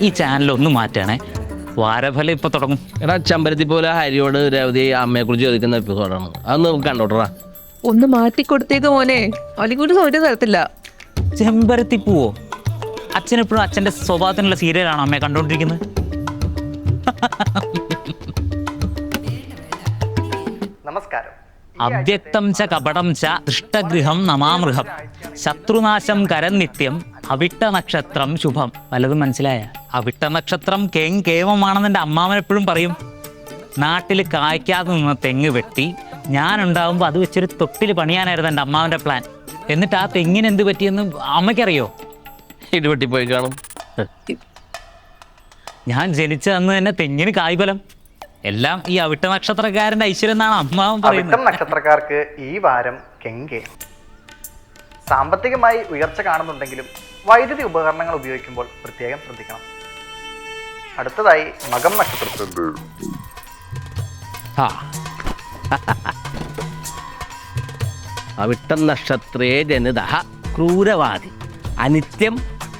ഈ ചാനൽ ഒന്ന് മാറ്റണേ, വാരഫലം ഇപ്പൊ തുടങ്ങും. എടാ ചമ്പരത്തി പോലെ ഹരിയോട് രവതി അമ്മയെ കുറിച്ച് ചോദിക്കുന്ന എപ്പിസോഡാണ്, അതൊന്ന് നമുക്ക് കണ്ടോട്ടറാ. ഒന്ന് മാറ്റിക്കൊടുത്തേക്ക് മോനെ, അല്ലെങ്കിൽ ഒരു തരത്തില്ല. ചെമ്പരത്തി പൂവോ? അച്ഛനെപ്പോഴും അച്ഛന്റെ സ്വഭാവത്തിനുള്ള സീരിയലാണോ അമ്മയെ കണ്ടോണ്ടിരിക്കുന്നത്? നമസ്കാരം. അവ്യക്തം ച കപടം ച ദൃഷ്ടഗൃഹം നമാമൃഹം ശത്രുനാശം കരം നിത്യം അവിട്ട നക്ഷത്രം ശുഭം. വല്ലതും മനസ്സിലായ? അവിട്ട നക്ഷത്രം കേവമാണെന്ന് എൻ്റെ അമ്മാവൻ എപ്പോഴും പറയും. നാട്ടിൽ കായ്ക്കാതെ നിന്ന തെങ്ങ് വെട്ടി ഞാനുണ്ടാവുമ്പോൾ അത് വെച്ചൊരു തൊട്ടിൽ പണിയാനായിരുന്നു എൻ്റെ അമ്മാവൻ്റെ പ്ലാൻ. എന്നിട്ട് ആ തെങ്ങിന് എന്ത് പറ്റിയെന്ന് അമ്മയ്ക്കറിയോ? ഇടിവെട്ടി പോയി കാണും. ഞാൻ ജനിച്ച അന്ന് തന്നെ തെങ്ങിന് കായ്ഫലം. എല്ലാം ഈ അവിട്ട നക്ഷത്രക്കാരൻ്റെ ഐശ്വര്യം എന്നാണ് അമ്മാവൻ പറയുന്നത്. അവിട്ടം നക്ഷത്രക്കാർക്ക് ഈ വാരം കെങ്കേ. സാമ്പത്തികമായി ഉയർച്ച കാണുന്നുണ്ടെങ്കിലും വൈദ്യുതി ഉപകരണങ്ങൾ ഉപയോഗിക്കുമ്പോൾ പ്രത്യേകം ശ്രദ്ധിക്കണം. അടുത്തതായി മകം നക്ഷത്രത്തിൽ അവിട്ടം നക്ഷത്രേ ജനിത ക്രൂരവാദി അനിത്യം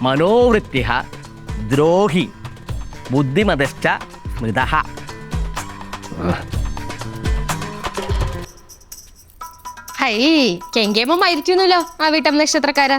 മനോവൃത്യ ദ്രോഹി ബുദ്ധിമതശ്ച സ്മൃതഃ. ഹൈ കെങ്കേമ മരിക്കുന്നല്ലോ ആ വീട്ടം നക്ഷത്രക്കാരാ.